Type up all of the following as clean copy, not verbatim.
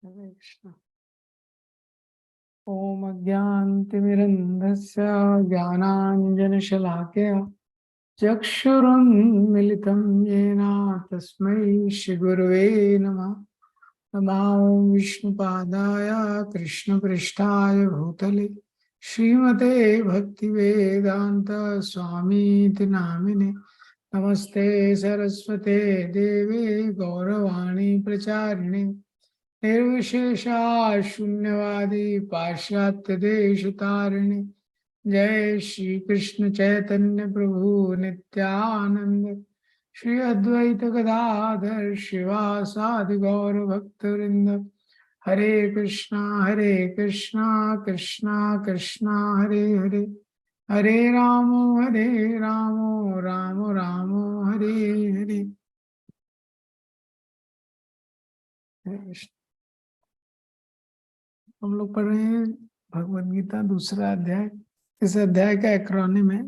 हरे कृष्ण। ओम अज्ञानतिमिरन्धस्य ज्ञानाञ्जनशलाकया चक्षुरुन्मिलितं येन तस्मै श्रीगुरवे नमः। नमो विष्णुपादाय कृष्णपृष्ठाय भूतले श्रीमते भक्तिवेदान्त स्वामीति नामिने। नमस्ते सरस्वते देवे गौरवाणी प्रचारिणे निर्विशेषा शून्यवादी पाश्चात्य देश तारिणे। जय श्री कृष्ण चैतन्य प्रभु नित्यानंद श्री अद्वैत गदाधर शिवासादि गौर भक्तवृंद। हरे कृष्णा कृष्णा कृष्णा हरे हरे, हरे राम राम राम हरे हरे। हरे कृष्ण। हम लोग पढ़ रहे हैं भगवद गीता दूसरा अध्याय। इस अध्याय का एक्रोनिम है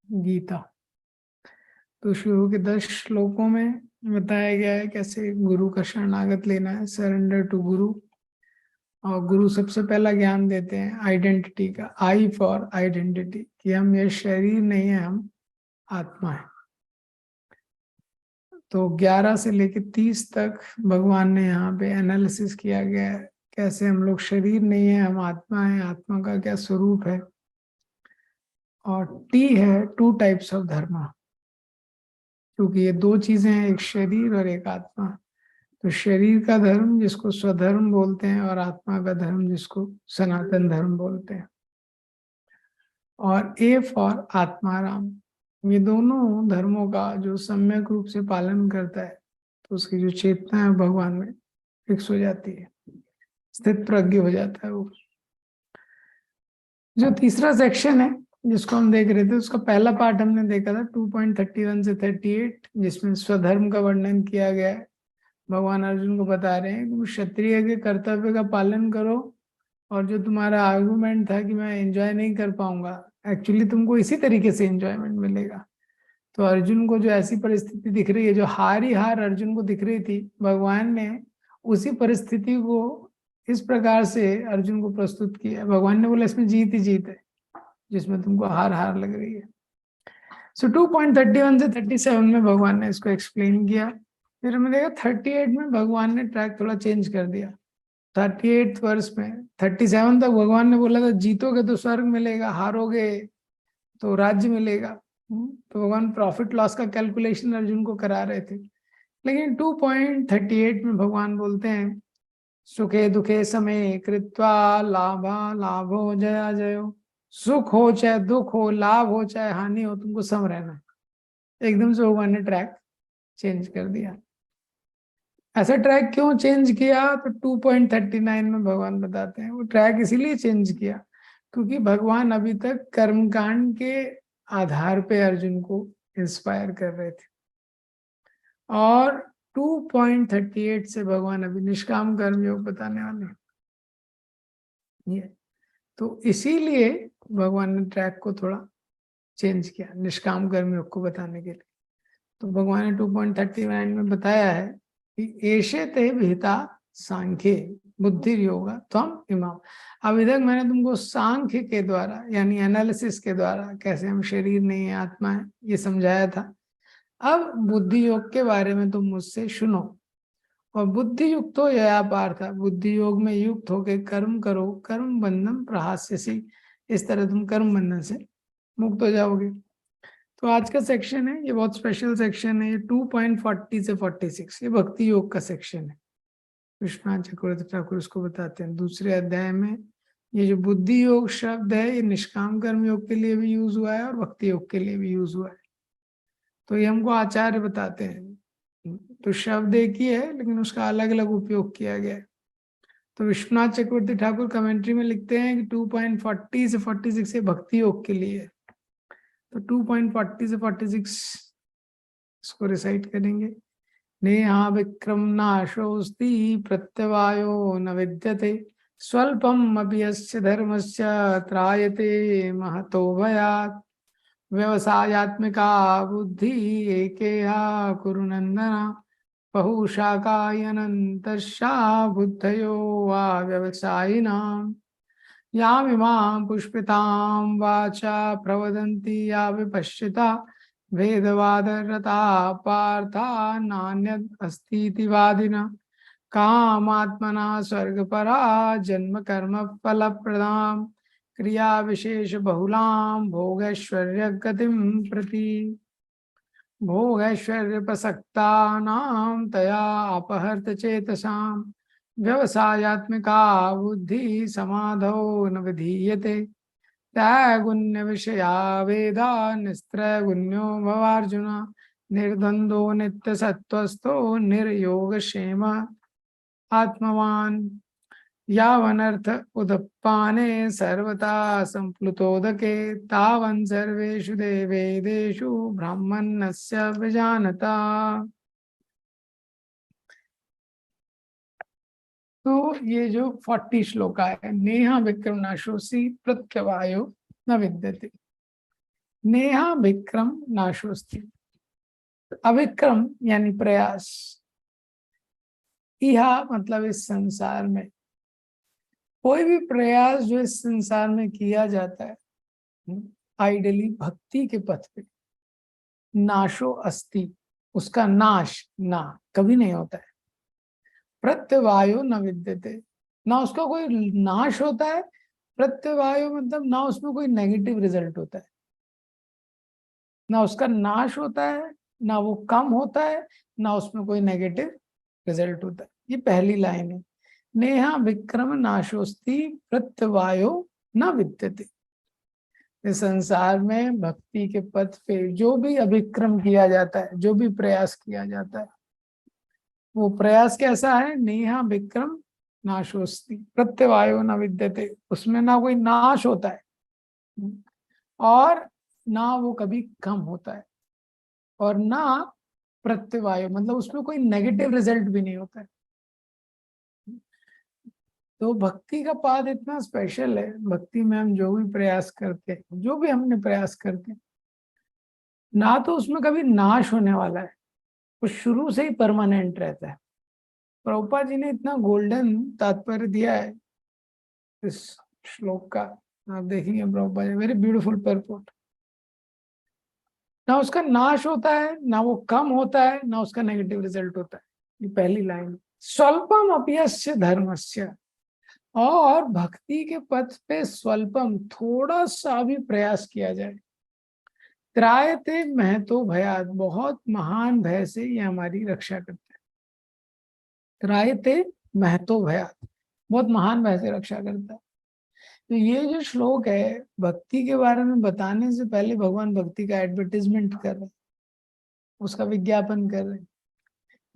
गीता। तो शुरू के 10 श्लोकों में बताया गया है कैसे गुरु का शरणागत लेना है, सरेंडर टू गुरु। और गुरु सबसे पहला ज्ञान देते हैं आइडेंटिटी का, आई फॉर आइडेंटिटी, कि हम ये शरीर नहीं है, हम आत्मा है। तो 11 से लेकर 30 तक भगवान ने यहाँ पे एनालिसिस किया गया है कैसे हम लोग शरीर नहीं है, हम आत्मा है, आत्मा का क्या स्वरूप है। और टी है टू टाइप्स ऑफ धर्म, क्योंकि ये दो चीजें हैं, एक शरीर और एक आत्मा। तो शरीर का धर्म जिसको स्वधर्म बोलते हैं, और आत्मा का धर्म जिसको सनातन धर्म बोलते हैं। और ए फॉर आत्माराम, ये दोनों धर्मों का जो सम्यक रूप से पालन करता है तो उसकी जो चेतना है भगवान में फिक्स हो जाती है, स्थित प्रज्ञ हो जाता है वो। जो तीसरा सेक्शन है जिसको हम देख रहे थे, उसका पहला पार्ट हमने देखा था 2.31 से 38, जिसमें स्वधर्म का वर्णन किया गया है। भगवान अर्जुन को बता रहे हैं कि तुम क्षत्रिय के कर्तव्य का पालन करो, और जो तुम्हारा आर्गुमेंट था कि मैं एंजॉय नहीं कर पाऊंगा, एक्चुअली तुमको इसी तरीके से एंजॉयमेंट मिलेगा। तो अर्जुन को जो ऐसी परिस्थिति दिख रही है, जो हार ही हार अर्जुन को दिख रही थी, भगवान ने उसी परिस्थिति को इस प्रकार से अर्जुन को प्रस्तुत किया। भगवान ने बोला इसमें जीत ही जीत है, जिसमें तुमको हार हार लग रही है। सो 2.31 से 37 में भगवान ने इसको एक्सप्लेन किया। फिर हमने देखा 38 में भगवान ने ट्रैक थोड़ा चेंज कर दिया। 38 वर्ष में 37 तक भगवान ने बोला था जीतोगे तो स्वर्ग मिलेगा, हारोगे तो राज्य मिलेगा। तो भगवान प्रॉफिट लॉस का कैलकुलेशन अर्जुन को करा रहे थे। लेकिन 2.38 में भगवान बोलते हैं सुखे दुखे समय कृत्वा लाभा लाभो जया जयो। सुख हो चाहे दुख हो, लाभ हो चाहे हानि हो, तुमको सम रहना। एकदम से भगवान ने ट्रैक चेंज कर दिया। ऐसा ट्रैक क्यों चेंज किया, तो 2.39 में भगवान बताते हैं वो ट्रैक इसीलिए चेंज किया क्योंकि भगवान अभी तक कर्मकांड के आधार पे अर्जुन को इंस्पायर कर रहे थे, और 2.38 से भगवान अभी निष्काम कर्म योग बताने वाले हैं। तो इसीलिए भगवान ने ट्रैक को थोड़ा चेंज किया निष्काम कर्म योग को बताने के लिए। तो भगवान ने 2.39 में बताया है कि एशे ते विहिता सांख्ये बुद्धि योगा त्वम इमाम। अब इधर मैंने तुमको सांख्य के द्वारा यानी एनालिसिस के द्वारा कैसे हम शरीर नहीं है आत्मा है ये समझाया था। अब बुद्धि योग के बारे में तुम मुझसे सुनो। और बुद्धि युक्त हो यह पार्थ, बुद्धि योग में युक्त होके कर्म करो, कर्म बंधन प्रहास्यसी, इस तरह तुम कर्म बंधन से मुक्त हो जाओगे। तो आज का सेक्शन है, ये बहुत स्पेशल सेक्शन है। ये 2.40 से 46 ये भक्ति योग का सेक्शन है। विश्वनाथ चक्रवर्ती ठाकुर इसको बताते हैं दूसरे अध्याय में। ये जो बुद्धि योग शब्द है ये निष्काम कर्म योग के लिए भी यूज हुआ है और भक्ति योग के लिए भी यूज हुआ है। तो ये हमको आचार्य बताते हैं। तो शब्द एक ही है लेकिन उसका अलग अलग उपयोग किया गया है। तो विश्वनाथ चक्रवर्ती ठाकुर कमेंट्री में लिखते हैं कि 2.40 से 46 ये भक्ति योग के लिए है। तो 2.40 से 46 इसको रिसाइट करेंगे। नेहा विक्रम नाशोस्ति प्रत्यवायो न विद्यते स्वल्पम अपि यस्य धर्मस्य त्रायते महतो भयात् व्यवसायात्मिका बुद्धि एकेहा कुरु नंदना बहुशाखायनन्तर्षा बुद्धयो वा व्यवसायिनां यामिमां पुष्पितां वाचा प्रवदन्ति या विपश्चिता भेदवादरता पार्था नान्यद् अस्तीति वादिना कामात्मना स्वर्गपरा जन्म कर्म फलप्रदां क्रिया विशेष बहुलां भोगैश्वर्य गतिं प्रति भोगैश्वर्य प्रसक्तानां तया अपहर्त चेतसां व्यवसायात्मिका बुद्धि समाधौ न विधीयते त्रैगुण्य विषया वेदा निस्त्रैगुण्यो भवार्जुन निर्द्वंद्वो नित्य सत्वस्थो निर्योग क्षेम आत्मवान यावनर्थ उदप्पाने सर्वथा संप्लुतोदके तावन् सर्वेषु देवेदेषु ब्राह्मणस्य विजानता। तो ये जो 40 श्लोका है, नेहा विक्रम नाशोसी प्रत्यवायो न विद्यते। नेहा विक्रम नाशोस्ति, अविक्रम यानी प्रयास, इहा मतलब इस संसार में कोई भी प्रयास जो इस संसार में किया जाता है आइडली भक्ति के पथ पे, नाशो अस्ति, उसका नाश ना कभी नहीं होता है। प्रत्यवायो न विद्यते, ना उसका कोई नाश होता है। प्रत्यवायो मतलब ना उसमें कोई नेगेटिव रिजल्ट होता है, ना उसका नाश होता है, ना वो कम होता है, ना उसमें कोई नेगेटिव रिजल्ट होता है। ये पहली लाइन है, नेहा विक्रम नाशोस्ति प्रत्यवायो न विद्यते। इस संसार में भक्ति के पथ पे जो भी अभिक्रम किया जाता है, जो भी प्रयास किया जाता है, वो प्रयास कैसा है? नेहा विक्रम नाशोस्ति प्रत्यवायो न विद्यते, उसमें ना कोई नाश होता है और ना वो कभी कम होता है, और ना प्रत्यवायो मतलब उसमें कोई नेगेटिव रिजल्ट भी नहीं होता है। तो भक्ति का पाद इतना स्पेशल है। भक्ति में हम जो भी प्रयास करते हैं, जो भी हमने प्रयास करते हैं, ना तो उसमें कभी नाश होने वाला है, वो शुरू से ही परमानेंट रहता है। प्रभुपाद जी ने इतना गोल्डन तात्पर्य दिया है इस श्लोक का, आप देखेंगे Prabhupada ji, very beautiful purport. ना उसका नाश होता है, ना वो कम होता है, ना उसका नेगेटिव रिजल्ट होता है। ये पहली लाइन। स्वल्पम अप्यस्य धर्मस्य, और भक्ति के पथ पे स्वल्पम थोड़ा सा भी प्रयास किया जाए, त्रायते महतो भयात, बहुत महान भय से ये हमारी रक्षा करता है। त्रायते महतो भयात, बहुत महान भय से रक्षा करता है। तो ये जो श्लोक है भक्ति के बारे में बताने से पहले भगवान भक्ति का एडवर्टीजमेंट कर रहे हैं, उसका विज्ञापन कर रहे हैं।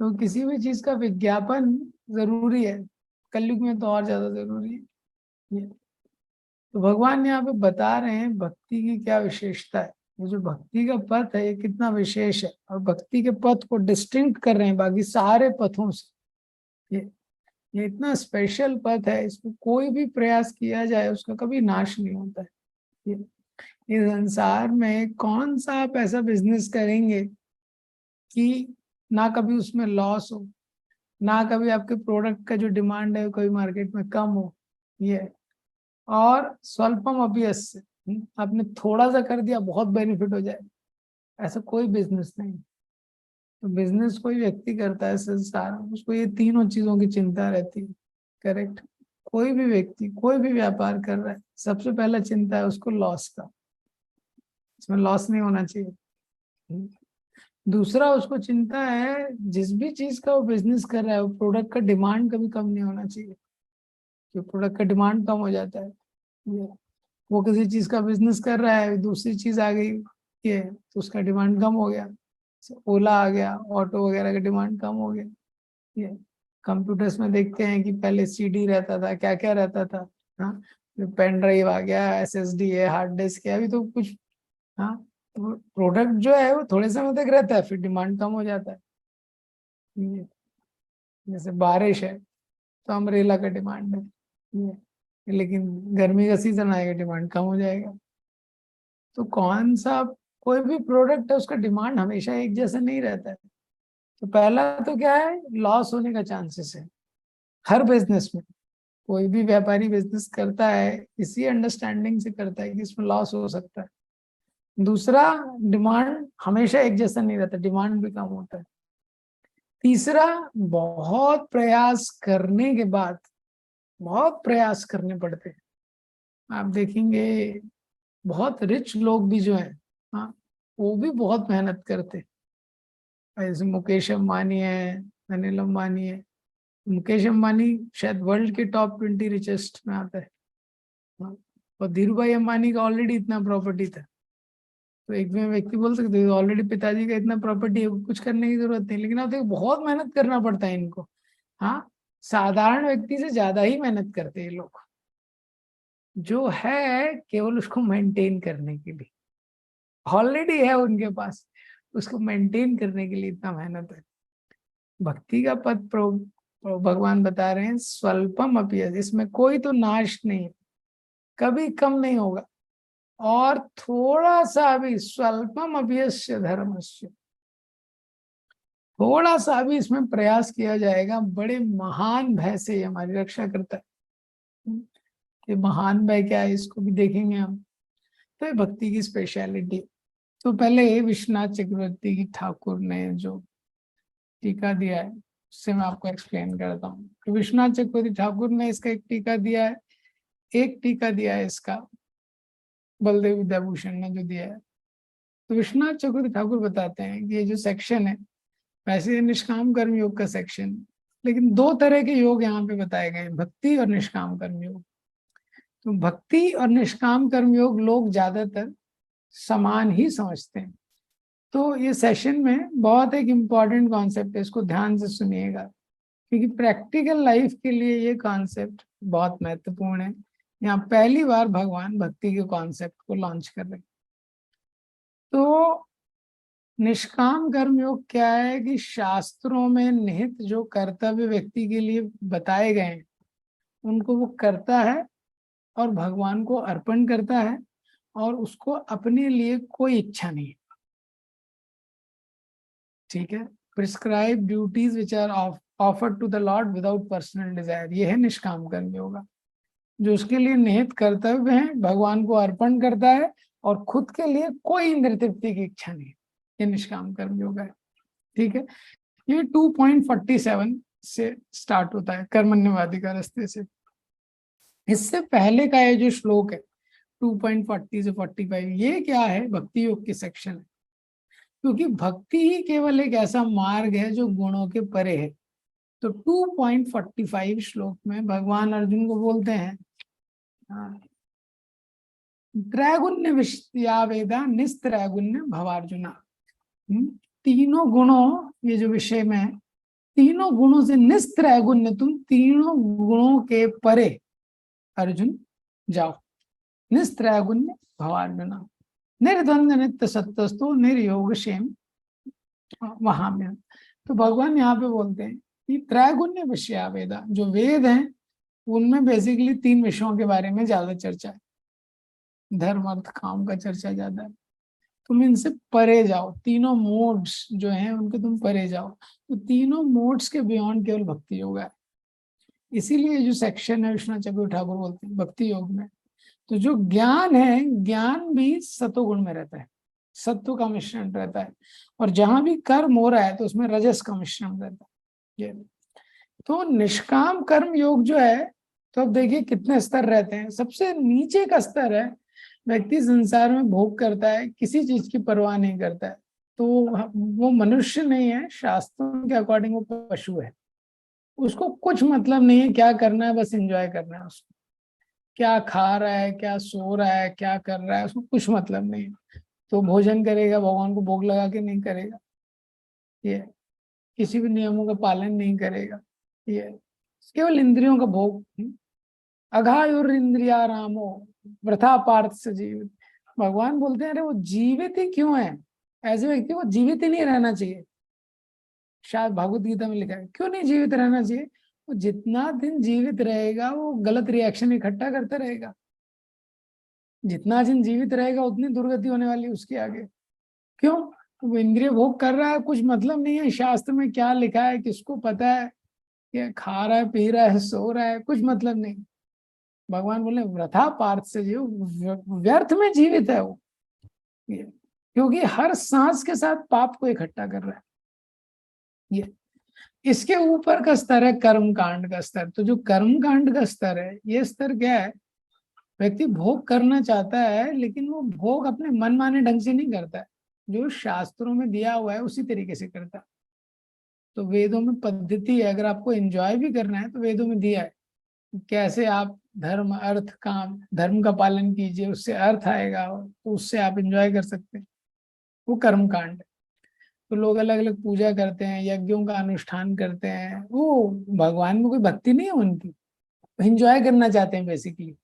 तो किसी भी चीज का विज्ञापन जरूरी है, कलयुग में तो और ज्यादा जरूरी है। तो भगवान यहाँ पे बता रहे हैं भक्ति की क्या विशेषता है। ये जो भक्ति का पथ है ये कितना विशेष है, और भक्ति के पथ को डिस्टिंक्ट कर रहे हैं बाकी सारे पथों से। ये इतना स्पेशल पथ है, इसमें कोई भी प्रयास किया जाए उसका कभी नाश नहीं होता है। ये संसार में कौन सा आप ऐसा बिजनेस करेंगे कि ना कभी उसमें लॉस हो, ना कभी आपके प्रोडक्ट का जो डिमांड है कभी मार्केट में कम हो। ये और स्वल्पम अभ्यस्य, आपने थोड़ा सा कर दिया बहुत बेनिफिट हो जाए, ऐसा कोई बिजनेस नहीं। तो बिजनेस कोई व्यक्ति करता है संसार में, उसको ये तीनों चीजों की चिंता रहती है। करेक्ट। कोई भी व्यक्ति कोई भी व्यापार कर रहा है, सबसे पहला चिंता है उसको लॉस का, इसमें लॉस नहीं होना चाहिए। दूसरा उसको चिंता है जिस भी चीज का वो बिजनेस कर रहा है वो प्रोडक्ट का डिमांड कभी कम नहीं होना चाहिए, जो प्रोडक्ट का डिमांड कम हो जाता है। वो किसी चीज का बिजनेस कर रहा है, दूसरी चीज आ गई ये तो उसका डिमांड कम हो गया, ओला आ गया, ऑटो वगैरह का डिमांड कम हो गया। ये कंप्यूटर्स में देखते हैं कि पहले सीडी रहता था, क्या क्या रहता था, हाँ, पेन ड्राइव आ गया, एसएसडी है, हार्ड डिस्क है, अभी तो कुछ, हाँ, प्रोडक्ट जो है वो थोड़े समय तक रहता है फिर डिमांड कम हो जाता है। ये जैसे बारिश है तो अम्ब्रेला का डिमांड है, ये लेकिन गर्मी का सीजन आएगा डिमांड कम हो जाएगा। तो कौन सा कोई भी प्रोडक्ट है उसका डिमांड हमेशा एक जैसा नहीं रहता है। तो पहला तो क्या है, लॉस होने का चांसेस है हर बिजनेस में। कोई भी व्यापारी बिजनेस करता है इसी अंडरस्टैंडिंग से करता है कि इसमें लॉस हो सकता है। दूसरा, डिमांड हमेशा एक जैसा नहीं रहता, डिमांड भी कम होता है। तीसरा, बहुत प्रयास करने के बाद, बहुत प्रयास करने पड़ते हैं। आप देखेंगे बहुत रिच लोग भी जो हैं, हाँ, वो भी बहुत मेहनत करते हैं। जैसे मुकेश अंबानी है, अनिल अंबानी है। मुकेश अंबानी शायद वर्ल्ड के टॉप 20 रिचेस्ट में आता है। हाँ, और धीरू भाई अंबानी का ऑलरेडी इतना प्रॉपर्टी था। तो एक में व्यक्ति बोल सकते हैं ऑलरेडी पिताजी का इतना प्रॉपर्टी है, कुछ करने की जरूरत नहीं। लेकिन आप देखो बहुत मेहनत करना पड़ता है इनको। हाँ, साधारण व्यक्ति से ज्यादा ही मेहनत करते हैं ये लोग, जो है केवल उसको मेंटेन करने के लिए। ऑलरेडी है उनके पास, उसको मेंटेन करने के लिए इतना मेहनत है। भक्ति का पद भगवान बता रहे हैं स्वल्पम अपि, इसमें कोई तो नाश नहीं है, कभी कम नहीं होगा। और थोड़ा सा भी, स्वल्पम अभ्यस्य धर्मस्य, थोड़ा सा भी इसमें प्रयास किया जाएगा, बड़े महान भय से हमारी रक्षा करता है। कि महान भय क्या है इसको भी देखेंगे हम। तो ये भक्ति की स्पेशलिटी। तो पहले विश्वनाथ चक्रवर्ती की ठाकुर ने जो टीका दिया है उससे मैं आपको एक्सप्लेन करता हूँ। तो विश्वनाथ चक्रवर्ती ठाकुर ने इसका एक टीका दिया है, एक टीका दिया है इसका बलदेव विद्याभूषण ने जो दिया है। तो विश्वनाथ चक्रवर्ती ठाकुर बताते हैं कि ये जो सेक्शन है, वैसे ये निष्काम कर्म योग का सेक्शन, लेकिन दो तरह के योग यहाँ पे बताए गए हैं, भक्ति और निष्काम कर्म योग। तो भक्ति और निष्काम कर्म योग लोग ज्यादातर समान ही समझते हैं। तो ये सेशन में बहुत एक इम्पॉर्टेंट कॉन्सेप्ट है, इसको ध्यान से सुनिएगा, क्योंकि प्रैक्टिकल लाइफ के लिए ये कॉन्सेप्ट बहुत महत्वपूर्ण है। यहाँ पहली बार भगवान भक्ति के कॉन्सेप्ट को लॉन्च कर रहे हैं। तो निष्काम कर्म योग क्या है कि शास्त्रों में निहित जो कर्तव्य व्यक्ति के लिए बताए गए हैं उनको वो करता है और भगवान को अर्पण करता है, और उसको अपने लिए कोई इच्छा नहीं है। ठीक है, prescribe duties which are offered to the Lord without personal desire, ये है निष्काम कर्म योग। जो उसके लिए निहित कर्तव्य है भगवान को अर्पण करता है और खुद के लिए कोई इंद्रिय तृप्ति की इच्छा नहीं, ये निष्काम कर्म योग है। ठीक है, ये 2.47 से स्टार्ट होता है, कर्मण्यवादी का रास्ते से। इससे पहले का ये जो श्लोक है 2.40 से 45, ये क्या है, भक्ति योग की सेक्शन है। क्योंकि भक्ति ही केवल एक ऐसा मार्ग है जो गुणों के परे है। तो 2.45 श्लोक में भगवान अर्जुन को बोलते हैं, त्रैगुण्य विषया वेदा निस्त्रैगुण्य भवार्जुना। तीनों गुणों, ये जो विषय में है, तीनों गुणों से निस्त्रैगुण्य, तुम तीनों गुणों के परे अर्जुन जाओ। निस्त्रैगुण्य भवार्जुना निर्द्वंद नित्य सत्यस्तु निर्योग क्षेम वहां में। तो भगवान यहाँ पे बोलते हैं कि त्रैगुण्य विषया वेदा, जो वेद हैं उनमें बेसिकली 3 विषयों के बारे में ज्यादा चर्चा है, धर्म अर्थ काम का चर्चा ज्यादा है। तुम इनसे परे जाओ, तीनों मोड्स जो हैं उनके तुम परे जाओ। तो तीनों मोड्स के बियॉन्ड केवल भक्ति योग है। इसीलिए जो सेक्शन है विश्वनाथ चक्रवर्ती ठाकुर बोलते हैं भक्ति योग में, तो जो ज्ञान है, ज्ञान भी सत्वगुण में रहता है, सत्व का मिश्रण रहता है। और जहां भी कर्म हो रहा है तो उसमें रजस का मिश्रण रहता है। तो निष्काम कर्म योग जो है, तो अब देखिए कितने स्तर रहते हैं। सबसे नीचे का स्तर है, व्यक्ति संसार में भोग करता है, किसी चीज की परवाह नहीं करता है, तो वो मनुष्य नहीं है, शास्त्रों के अकॉर्डिंग वो पशु है। उसको कुछ मतलब नहीं है क्या करना है, बस एंजॉय करना है उसको। क्या खा रहा है, क्या सो रहा है, क्या कर रहा है, उसको कुछ मतलब नहीं है। तो भोजन करेगा, भगवान को भोग लगा के नहीं करेगा, ये किसी भी नियमों का पालन नहीं करेगा, ये केवल इंद्रियों का भोग। अघायुर इंद्रिया रामो वृथा पार्थ से जीवित। भगवान बोलते हैं अरे वो जीवित ही क्यों है, ऐसे व्यक्ति को जीवित ही नहीं रहना चाहिए। शायद भागवत गीता में लिखा है क्यों नहीं जीवित रहना चाहिए, वो जितना दिन जीवित रहेगा वो गलत रिएक्शन इकट्ठा करता रहेगा। जितना दिन जीवित रहेगा उतनी दुर्गति होने वाली उसके आगे। क्यों? वो इंद्रिय भोग कर रहा है, कुछ मतलब नहीं है शास्त्र में क्या लिखा है, किसको पता है, कि खा रहा है, पी रहा है, सो रहा है, कुछ मतलब नहीं। भगवान बोले वृथा पार्थ से जीव, व्यर्थ में जीवित है वो, क्योंकि हर सांस के साथ पाप को इकट्ठा कर रहा है। ये इसके ऊपर का स्तर है कर्म कांड का स्तर। तो जो कर्म कांड का स्तर है, ये स्तर क्या है, व्यक्ति भोग करना चाहता है लेकिन वो भोग अपने मन माने ढंग से नहीं करता है, जो शास्त्रों में दिया हुआ है उसी तरीके से करता है। तो वेदों में पद्धति है, अगर आपको एंजॉय भी करना है तो वेदों में दिया है कैसे आप धर्म अर्थ काम, धर्म का पालन कीजिए, उससे अर्थ आएगा, तो उससे आप एंजॉय कर सकते हैं। वो कर्म कांड है। तो लोग अलग अलग पूजा करते हैं, यज्ञों का अनुष्ठान करते हैं, वो भगवान में कोई भक्ति नहीं है उनकी, एंजॉय करना चाहते हैं बेसिकली।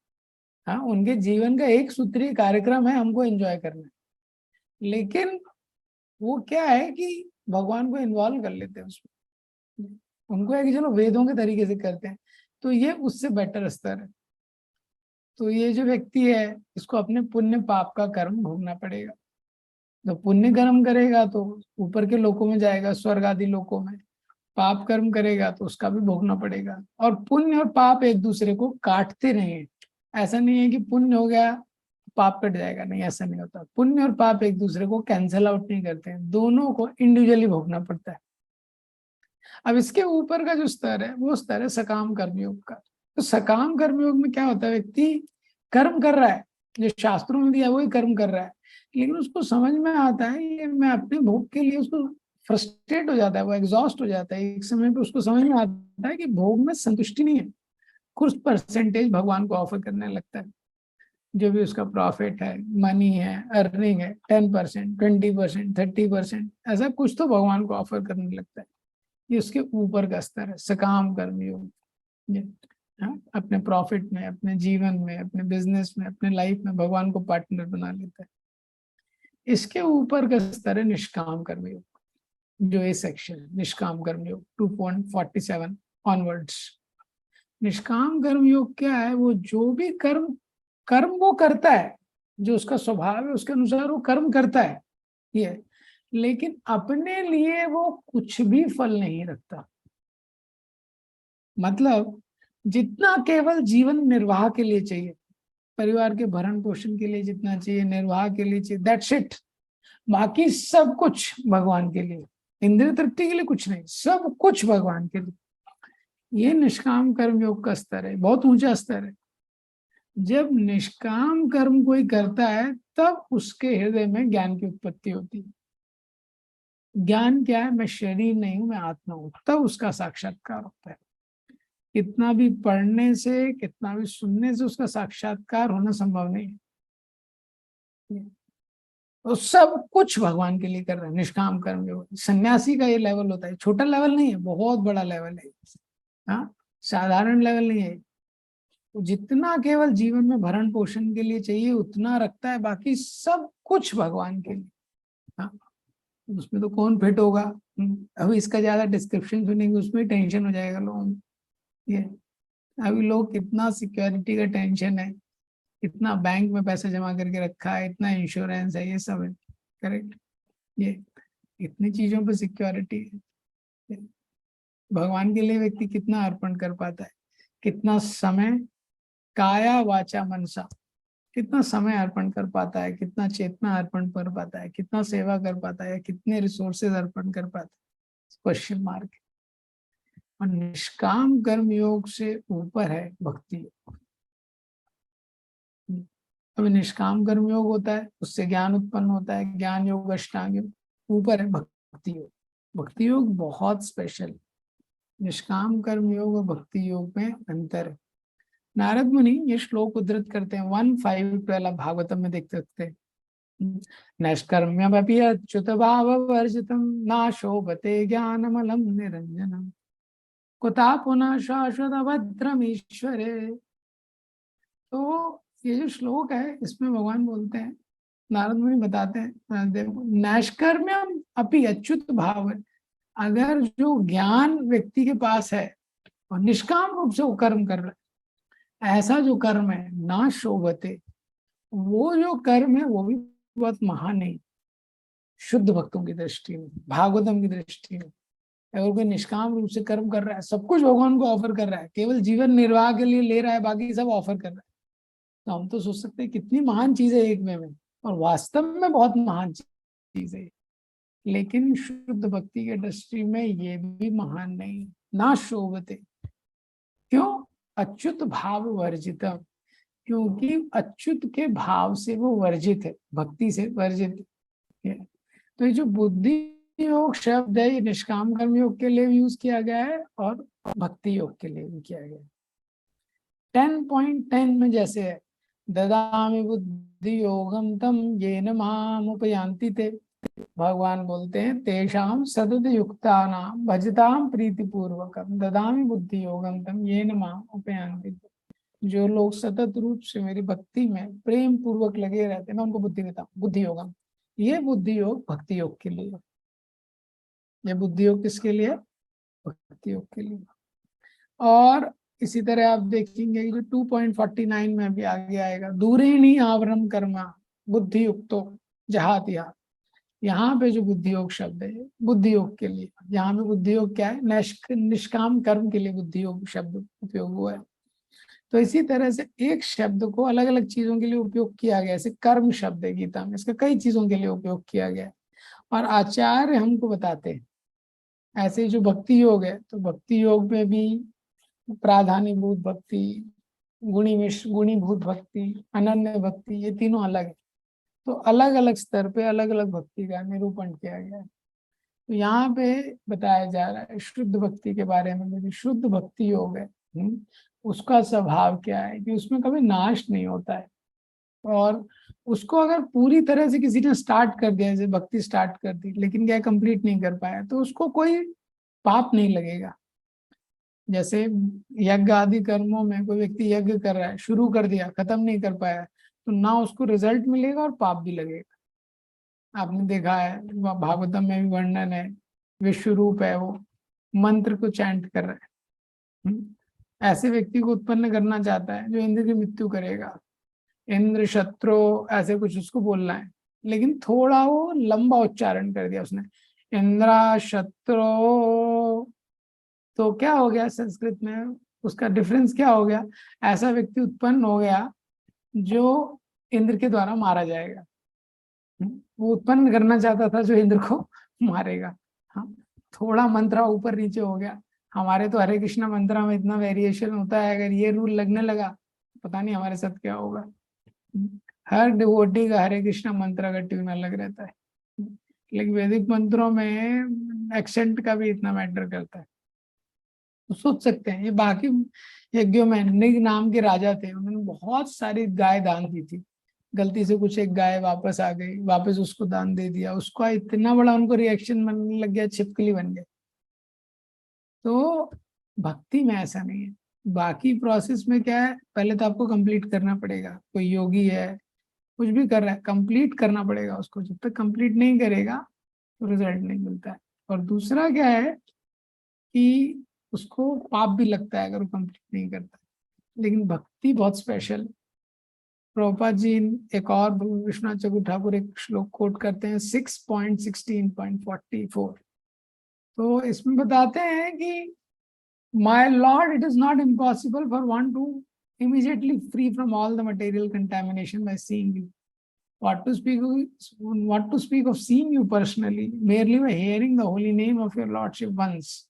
हाँ, उनके जीवन का एक सूत्रीय कार्यक्रम है हमको एंजॉय करना है, लेकिन वो क्या है कि भगवान को इन्वॉल्व कर लेते हैं उसमें। उनको है कि चलो वेदों के तरीके से करते हैं, तो ये उससे बेटर स्तर है। तो ये जो व्यक्ति है, इसको अपने पुण्य पाप का कर्म भोगना पड़ेगा। तो पुण्य कर्म करेगा तो ऊपर के लोकों में जाएगा, स्वर्ग आदि लोकों में। पाप कर्म करेगा तो उसका भी भोगना पड़ेगा। और पुण्य और पाप एक दूसरे को काटते नहीं। ऐसा नहीं है कि पुण्य हो गया पाप कट जाएगा, नहीं, ऐसा नहीं होता। पुण्य और पाप एक दूसरे को कैंसल आउट नहीं करते हैं, दोनों को इंडिविजुअली भोगना पड़ता है। अब इसके ऊपर का जो स्तर है वो स्तर है सकाम कर्मयोग का। तो सकाम कर्मयोग में क्या होता है, व्यक्ति कर्म कर रहा है, जो शास्त्रों में दिया वही कर्म कर रहा है, लेकिन उसको समझ में आता है ये मैं अपने भोग के लिए, उसको फ्रस्ट्रेट हो जाता है, वो एग्जॉस्ट हो जाता है। एक समय पे उसको समझ में आता है कि भोग में संतुष्टि नहीं है, कुछ परसेंटेज भगवान को ऑफर करने लगता है। जो भी उसका प्रॉफिट है, मनी है, अर्निंग है, 10%, 20%, 30%, ऐसा कुछ तो भगवान को ऑफर करने लगता है। ये उसके ऊपर का स्तर है सकाम कर्मयोग। हाँ, अपने प्रॉफिट में, अपने जीवन में, अपने बिजनेस में, अपने लाइफ में भगवान को पार्टनर बना लेता है। इसके ऊपर का स्तर है निष्काम कर्मयोग, जो ये सेक्शन है निष्काम कर्मयोग 2.47 ऑनवर्ड्स। निष्काम कर्मयोग क्या है, वो जो भी कर्म कर्म वो करता है, जो उसका स्वभाव है उसके अनुसार वो कर्म करता है ये, लेकिन अपने लिए वो कुछ भी फल नहीं रखता। मतलब जितना केवल जीवन निर्वाह के लिए चाहिए, परिवार के भरण पोषण के लिए जितना चाहिए, निर्वाह के लिए चाहिए, दैट्स इट। बाकी सब कुछ भगवान के लिए, इंद्रिय तृप्ति के लिए कुछ नहीं, सब कुछ भगवान के लिए। ये निष्काम कर्म योग का स्तर है, बहुत ऊंचा स्तर है। जब निष्काम कर्म कोई करता है तब उसके हृदय में ज्ञान की उत्पत्ति होती है। ज्ञान क्या है, मैं शरीर नहीं हूं, मैं आत्मा हूं, तब उसका साक्षात्कार होता है। कितना भी पढ़ने से, कितना भी सुनने से उसका साक्षात्कार होना संभव नहीं है। तो सब कुछ भगवान के लिए कर रहे हैं, निष्काम कर्म योग। सन्यासी का ये लेवल होता है, छोटा लेवल नहीं है, बहुत बड़ा लेवल है। हाँ, साधारण लेवल नहीं है। तो जितना केवल जीवन में भरण पोषण के लिए चाहिए उतना रखता है, बाकी सब कुछ भगवान के लिए। हाँ, उसमें तो कौन फिट होगा। अभी इसका ज्यादा डिस्क्रिप्शन सुनेंगे उसमें टेंशन हो जाएगा लोगों में। ये अभी लोग कितना सिक्योरिटी का टेंशन है, इतना बैंक में पैसा जमा करके रखा है, इतना इंश्योरेंस है, ये सब है। करेक्ट। ये इतनी चीजों पर सिक्योरिटी है। भगवान के लिए व्यक्ति कितना अर्पण कर पाता है, कितना समय, काया वाचा मनसा, कितना समय अर्पण कर पाता है, कितना चेतना अर्पण कर पाता है, कितना सेवा कर पाता है, कितने रिसोर्सेज अर्पण कर पाता है, क्वेश्चन मार्क। और निष्काम कर्म योग से ऊपर है भक्ति योग। अभी निष्काम कर्म योग होता है, उससे ज्ञान उत्पन्न होता है, ज्ञान योग, अष्टांग योग। ऊपर है भक्ति योग। भक्ति योग बहुत स्पेशल। निष्काम कर्म योग और भक्ति योग में अंतर है। नारद मुनि ये श्लोक उद्धृत करते हैं, 1:5 भागवतम में देख सकते हैं। नैष्कर्म्यमपि अच्युत भाववर्जितम् नाशोभते ज्ञानमलं निरञ्जनम् कुतः पुनः शाश्वत भद्रमीश्वरे। तो ये जो श्लोक है इसमें भगवान बोलते हैं, नारद मुनि बताते हैं देव को, नैष्कर्म्यम अपि अच्युत भाव, अगर जो ज्ञान व्यक्ति के पास है और निष्काम रूप से वो कर्म कर रहा है, ऐसा जो कर्म है ना शोभते, वो जो कर्म है वो भी बहुत महान नहीं, शुद्ध भक्तों की दृष्टि में, भागवतम की दृष्टि में। अगर कोई निष्काम रूप से कर्म कर रहा है, सब कुछ भगवान को ऑफर कर रहा है, केवल जीवन निर्वाह के लिए ले रहा है, बाकी सब ऑफर कर रहा है, तो हम तो सोच सकते हैं कितनी महान चीज है एक में, और वास्तव में बहुत महान चीज है। लेकिन शुद्ध भक्ति के दृष्टि में ये भी महान नहीं, ना शोभते। क्यों? अच्युत भाव वर्जितम, क्योंकि अच्युत के भाव से वो वर्जित है, भक्ति से वर्जित है। तो ये जो बुद्धि योग शब्द है, ये निष्काम कर्म योग के लिए यूज किया गया है और भक्ति योग के लिए भी किया गया है। 10.10 में जैसे है, ददामि बुद्धि योगम तम येन माम उपयान्ति ते, भगवान बोलते हैं तेषाम सतत युक्तानाम भजताम प्रीति पूर्वकम ददामि बुद्धि योगम तम येन माम उपयान्ति ते। जो लोग सतत रूप से मेरी भक्ति में प्रेम पूर्वक लगे रहते हैं, मैं उनको बुद्धि देता हूँ, बुद्धि योगम। ये बुद्धि योग भक्ति योग के लिए, ये बुद्धि योग किसके लिए? भक्ति योग के लिए। और इसी तरह आप देखेंगे जो 2.49 में भी आगे आएगा, दूरेणी आवरण कर्मा बुद्धि युक्तो जहातिहा। यहाँ पे जो बुद्धि योग शब्द है, बुद्धि योग के लिए, यहाँ पे बुद्धि योग क्या है? निष्काम कर्म के लिए बुद्धि योग शब्द उपयोग हुआ है। तो इसी तरह से एक शब्द को अलग अलग चीजों के लिए उपयोग किया गया, जैसे कर्म शब्द है गीता में, इसका कई चीजों के लिए उपयोग किया गया है। और आचार्य हमको बताते हैं ऐसे जो भक्ति योग है, तो भक्ति योग में भी प्राधान्यभूत भक्ति, गुणीभूत भक्ति, अनन्य भक्ति, ये तीनों अलग है। तो अलग अलग स्तर पे अलग अलग भक्ति का निरूपण किया गया है। तो यहाँ पे बताया जा रहा है शुद्ध भक्ति के बारे में। जो शुद्ध भक्ति योग है, उसका स्वभाव क्या है कि उसमें कभी नाश नहीं होता है, और उसको अगर पूरी तरह से किसी ने स्टार्ट कर दिया, जैसे भक्ति स्टार्ट कर दी लेकिन क्या कंप्लीट नहीं कर पाया, तो उसको कोई पाप नहीं लगेगा। जैसे यज्ञ आदि कर्मों में कोई व्यक्ति यज्ञ कर रहा है, शुरू कर दिया, खत्म नहीं कर पाया, तो ना उसको रिजल्ट मिलेगा और पाप भी लगेगा। आपने देखा है भागवतम में भी वर्णन है, विश्व रूप है वो, मंत्र को चैंट कर रहा है। ऐसे व्यक्ति को उत्पन्न करना चाहता है जो इंद्र की मृत्यु करेगा, इंद्र शत्रु ऐसे कुछ उसको बोलना है, लेकिन थोड़ा वो लंबा उच्चारण कर दिया उसने, इंद्रा शत्रु। तो क्या हो गया संस्कृत में, उसका डिफरेंस क्या हो गया? ऐसा व्यक्ति उत्पन्न हो गया जो इंद्र के द्वारा मारा जाएगा। वो उत्पन्न करना चाहता था जो इंद्र को मारेगा। हाँ, थोड़ा मंत्र ऊपर नीचे हो गया। हमारे तो हरे कृष्णा मंत्र में इतना वेरिएशन होता है, अगर ये रूल लगने लगा पता नहीं हमारे साथ क्या होगा। हर डिवोटी का हरे कृष्णा मंत्र का ट्यून अलग रहता है, लेकिन वैदिक मंत्रों में एक्सेंट का भी इतना मैटर करता है। तो सोच सकते हैं, ये बाकी यज्ञों में निग नाम के राजा थे, उन्होंने बहुत सारी गाय दान दी थी, गलती से कुछ एक गाय वापस आ गई, वापस उसको दान दे दिया, उसका इतना बड़ा उनको रिएक्शन बनने लग गया, छिपकली बन गए। तो भक्ति में ऐसा नहीं है। बाकी प्रोसेस में क्या है, पहले तो आपको कंप्लीट करना पड़ेगा। कोई योगी है कुछ भी कर रहा है, कंप्लीट करना पड़ेगा उसको, जब तक कंप्लीट नहीं करेगा तो रिजल्ट नहीं मिलता है। और दूसरा क्या है कि उसको पाप भी लगता है अगर वो कंप्लीट नहीं करता। लेकिन भक्ति बहुत स्पेशल। प्रभुपाद जी एक और विश्वनाथ चक्रवर्ती ठाकुर एक श्लोक कोट करते हैं 6.16.44। तो इसमें बताते हैं कि my Lord, it is not impossible for one two immediately free from all the material contamination by seeing you. What to speak of seeing you personally, merely by hearing the holy name of your lordship once.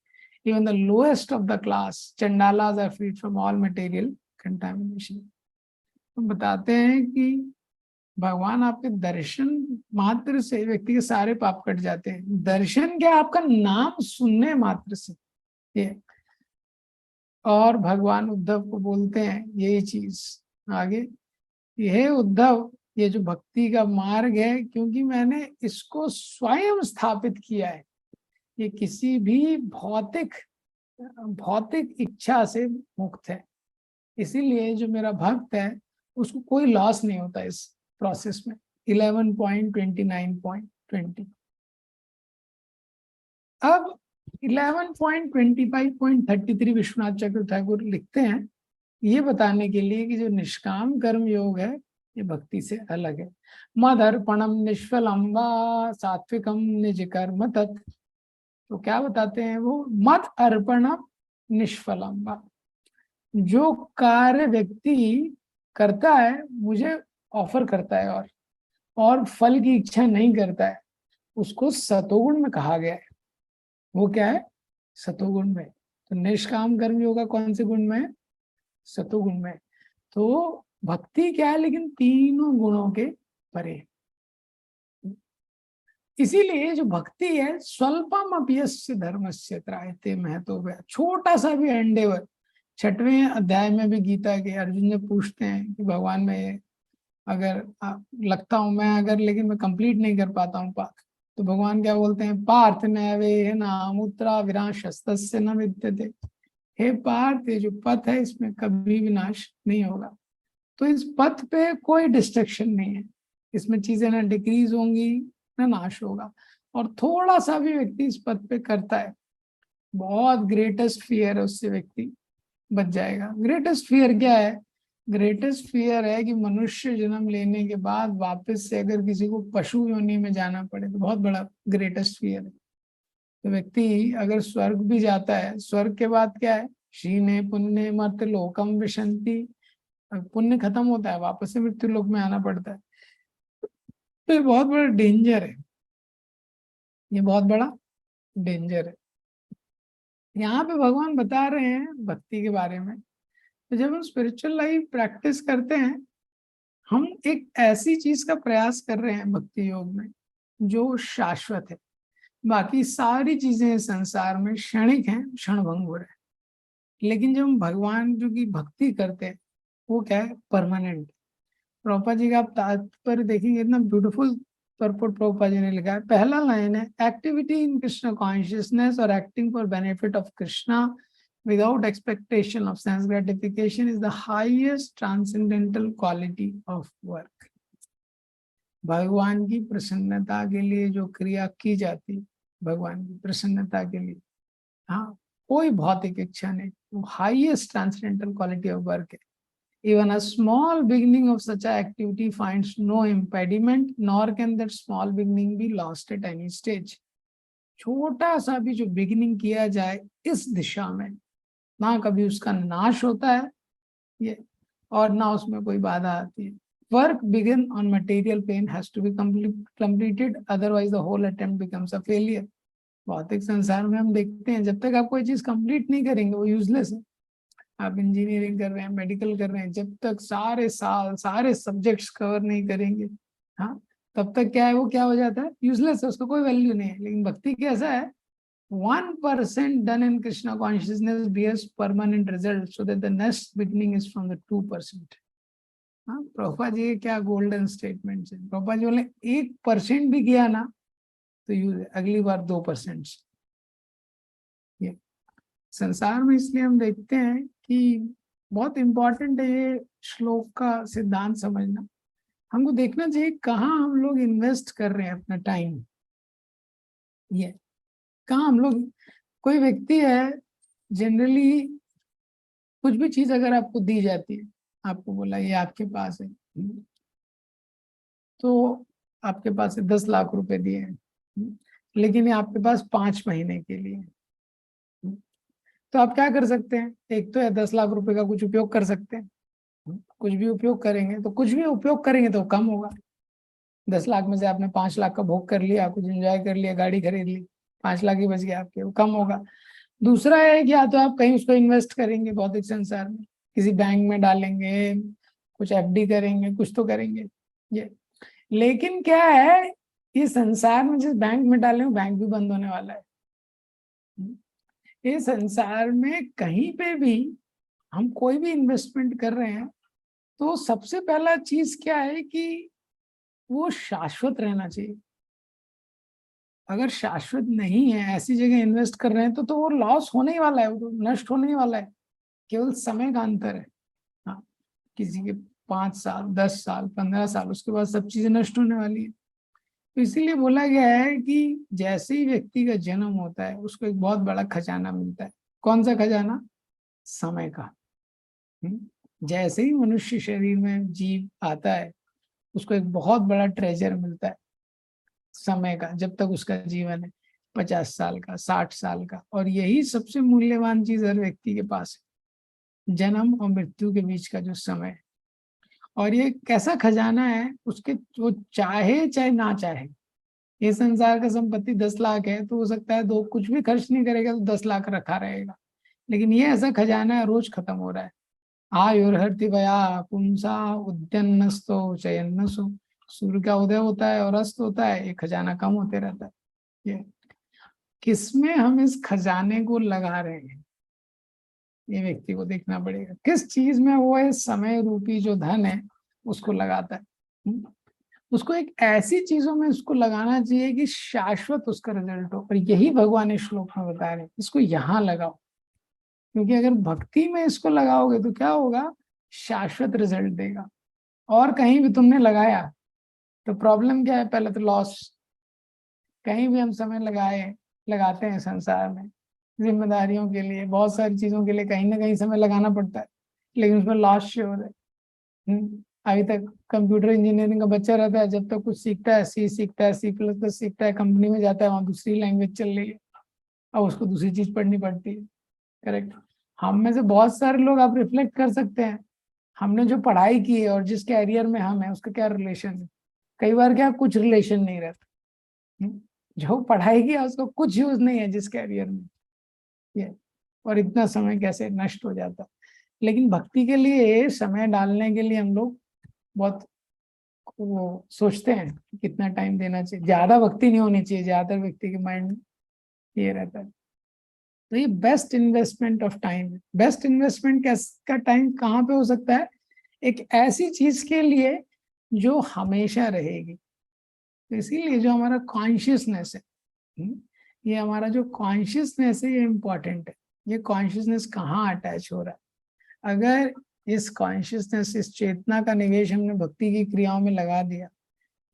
Even the lowest of the class, Chandalas, are freed from all material contamination. तो बताते हैं कि भगवान आपके दर्शन मात्र से व्यक्ति के सारे पाप कट जाते हैं। दर्शन क्या, आपका नाम सुनने मात्र से। ये और भगवान उद्धव को बोलते हैं यही चीज आगे, यह उद्धव, ये जो भक्ति का मार्ग है, क्योंकि मैंने इसको स्वयं स्थापित किया है, ये किसी भी भौतिक इच्छा से मुक्त है। इसीलिए जो मेरा भक्त है उसको कोई लॉस नहीं होता इस प्रोसेस में। 11.29.20। अब 11.25.33 विश्वनाथ चक्रवर्ती ठाकुर लिखते हैं ये बताने के लिए कि जो निष्काम कर्म योग है ये भक्ति से अलग है। मद अर्पणम निष्फलम वा सात्विकम निज कर्म तत्। तो क्या बताते हैं वो, मद अर्पणम निष्फलम वा, जो कार्य व्यक्ति करता है मुझे ऑफर करता है और फल की इच्छा नहीं करता है, उसको सतोगुण में कहा गया है। वो क्या है, सतोगुण में। तो निष्काम कर्म योगा कौन से गुण में है, सतोगुण में। तो भक्ति क्या है, लेकिन तीनों गुणों के परे। इसीलिए जो भक्ति है, स्वल्पम अप्यस्य धर्मस्य त्रायते महतो, छोटा सा भी एंडेवर। 6वें अध्याय में भी गीता के अर्जुन ने पूछते हैं कि भगवान में अगर लगता हूं मैं, अगर लेकिन मैं कंप्लीट नहीं कर पाता हूँ पाठ, तो भगवान क्या बोलते हैं, पार्थ नैवे नामुत्रा विनाशस्तस्य न विद्यते। हे पार्थ, ये जो पथ है इसमें कभी विनाश नहीं होगा। तो इस पथ पे कोई डिस्ट्रक्शन नहीं है, इसमें चीजें ना डिक्रीज होंगी ना नाश होगा। और थोड़ा सा भी व्यक्ति इस पथ पे करता है, बहुत ग्रेटेस्ट फियर है, उससे व्यक्ति बच जाएगा। ग्रेटेस्ट फियर क्या है, ग्रेटेस्ट फियर है कि मनुष्य जन्म लेने के बाद वापस से अगर किसी को पशु योनि में जाना पड़े, तो बहुत बड़ा ग्रेटेस्ट फियर है। तो व्यक्ति अगर स्वर्ग भी जाता है, स्वर्ग के बाद क्या है, शीने पुण्य मर्त्य लोकम विशंति, पुण्य खत्म होता है, वापस से मृत्यु लोक में आना पड़ता है। तो ये बहुत बड़ा डेंजर है, ये बहुत बड़ा डेंजर है। यहाँ पे भगवान बता रहे हैं भक्ति के बारे में। तो जब हम स्पिरिचुअल लाइफ प्रैक्टिस करते हैं, हम एक ऐसी चीज का प्रयास कर रहे हैं भक्ति योग में जो शाश्वत है। बाकी सारी चीजें संसार में क्षणिक हैं, क्षणभंगुर है। लेकिन जब हम भगवान जो की भक्ति करते हैं, वो क्या है, परमानेंट। प्रभुपाद जी का आप तात्पर्य देखेंगे, इतना ब्यूटीफुल परपोर्ट प्रभुपाद जी ने लिखा है। पहला लाइन है, एक्टिविटी इन कृष्ण कॉन्शियसनेस और acting for benefit of Krishna without expectation of sense gratification is the highest transcendental quality of work। भगवान की प्रसन्नता के लिए जो क्रिया की जाती, भगवान की प्रसन्नता के लिए, हाँ, कोई भौतिक इच्छा नहीं, वो highest transcendental quality of work है। Even a small beginning of such an activity finds no impediment, nor can that small beginning be lost at any stage। छोटा सा भी जो बिगिनिंग किया जाए इस दिशा में, ना कभी उसका नाश होता है ये, और ना उसमें कोई बाधा आती है। Work begin on material pain has to be completed, otherwise the whole attempt becomes a failure. भौतिक संसार में हम देखते हैं, जब तक आप कोई चीज कंप्लीट नहीं करेंगे वो यूजलेस है। आप इंजीनियरिंग कर रहे हैं, मेडिकल कर रहे हैं, जब तक सारे साल सारे सब्जेक्ट्स कवर नहीं करेंगे, हाँ, तब तक क्या है, वो क्या हो जाता है, यूजलेस है, उसका कोई वैल्यू नहीं है। लेकिन भक्ति कैसा है, 1% done in Krishna consciousness bears permanent result, so that the next beginning is from the 2%। हाँ, प्रभुपाद जी क्या गोल्डन स्टेटमेंट है। प्रभुपाद जी बोले 1% भी किया ना तो यूज है, अगली बार 2%। ये संसार में इसलिए हम देखते हैं कि बहुत इंपॉर्टेंट है ये श्लोक का सिद्धांत समझना। हमको देखना चाहिए कहाँ हम लोग इन्वेस्ट कर रहे हैं अपना टाइम, ये कहाँ हम लोग। कोई व्यक्ति है, जनरली कुछ भी चीज अगर आपको दी जाती है, आपको बोला ये आपके पास है, तो आपके पास 10 लाख रुपए दिए हैं, लेकिन ये आपके पास 5 महीने के लिए है। तो आप क्या कर सकते हैं, एक तो है 10 लाख रुपए का कुछ उपयोग कर सकते हैं। कुछ भी उपयोग करेंगे तो कुछ भी उपयोग करेंगे तो कम होगा। 10 लाख में से आपने 5 लाख का भोग कर लिया, कुछ एंजॉय कर लिया, गाड़ी खरीद ली, 5 लाख ही बच गया आपके, वो कम होगा। दूसरा है कि या तो आप कहीं उसको इन्वेस्ट करेंगे भौतिक संसार में, किसी बैंक में डालेंगे, कुछ एफडी करेंगे, कुछ तो करेंगे ये। लेकिन क्या है, ये संसार में जिस बैंक में डाले बैंक भी बंद होने वाला है। ये संसार में कहीं पे भी हम कोई भी इन्वेस्टमेंट कर रहे हैं, तो सबसे पहला चीज क्या है कि वो शाश्वत रहना चाहिए। अगर शाश्वत नहीं है, ऐसी जगह इन्वेस्ट कर रहे हैं, तो वो लॉस होने ही वाला है, वो तो नष्ट होने ही वाला है। केवल समय का अंतर है। हाँ, किसी के 5 साल 10 साल 15 साल, उसके बाद सब चीजें नष्ट होने वाली है। तो इसीलिए बोला गया है कि जैसे ही व्यक्ति का जन्म होता है, उसको एक बहुत बड़ा खजाना मिलता है। कौन सा खजाना, समय का। जैसे ही मनुष्य शरीर में जीव आता है, उसको एक बहुत बड़ा ट्रेजर मिलता है समय का, जब तक उसका जीवन है 50 साल का, 60 साल का। और यही सबसे मूल्यवान चीज हर व्यक्ति के पास है, जन्म और मृत्यु के बीच का जो समय है। और ये कैसा खजाना है, उसके वो चाहे चाहे ना चाहे, ये संसार का संपत्ति 10 लाख है तो हो सकता है दो कुछ भी खर्च नहीं करेगा तो 10 लाख रखा रहेगा, लेकिन ये ऐसा खजाना है रोज खत्म हो रहा है। आयुर्हर्ति वया पुंसा उद्यन्नस्तो चयन्नसु, सूर्य का उदय होता है और अस्त होता है, ये खजाना कम होते रहता है। ये किसमें हम इस खजाने को लगा रहे हैं, ये व्यक्ति को देखना पड़ेगा, किस चीज में वो है समय रूपी जो धन है उसको लगाता है। उसको एक ऐसी चीजों में उसको लगाना चाहिए कि शाश्वत उसका रिजल्ट हो, और यही भगवान इस श्लोक में बता रहे हैं, इसको यहाँ लगाओ। क्योंकि अगर भक्ति में इसको लगाओगे तो क्या होगा, शाश्वत रिजल्ट देगा। और कहीं भी तुमने लगाया तो प्रॉब्लम क्या है, पहले तो लॉस। कहीं भी हम समय लगाते हैं संसार में, जिम्मेदारियों के लिए, बहुत सारी चीजों के लिए कहीं ना कहीं समय लगाना पड़ता है, लेकिन उसमें लॉस श्योर है। अभी तक कंप्यूटर इंजीनियरिंग का बच्चा रहता है, जब तक कुछ सीखता है, सी सीखता है, C++ सीखता है, कंपनी में जाता है, वहाँ दूसरी लैंग्वेज चल रही है, अब उसको दूसरी चीज पढ़नी पड़ती है। करेक्ट। हम में से बहुत सारे लोग आप रिफ्लेक्ट कर सकते हैं, हमने जो पढ़ाई की है और जिस कैरियर में हम है उसका क्या रिलेशन है। कई बार क्या कुछ रिलेशन नहीं रहता। जो पढ़ाई किया उसका कुछ यूज नहीं है जिस कैरियर में, ये और इतना समय कैसे नष्ट हो जाता। लेकिन भक्ति के लिए समय डालने के लिए हम लोग बहुत वो सोचते हैं कि कितना टाइम देना चाहिए, ज्यादा भक्ति नहीं होनी चाहिए, ज्यादातर व्यक्ति के माइंड में ये रहता है। तो ये बेस्ट इन्वेस्टमेंट ऑफ टाइम है। बेस्ट इन्वेस्टमेंट का टाइम कहाँ पे हो सकता है, एक ऐसी चीज के लिए जो हमेशा रहेगी। तो इसीलिए जो हमारा कॉन्शियसनेस है, ये हमारा जो कॉन्शियसनेस है ये इम्पोर्टेंट है। ये कॉन्शियसनेस कहाँ अटैच हो रहा है, अगर इस कॉन्शियसनेस, इस चेतना का निवेश हमने भक्ति की क्रियाओं में लगा दिया,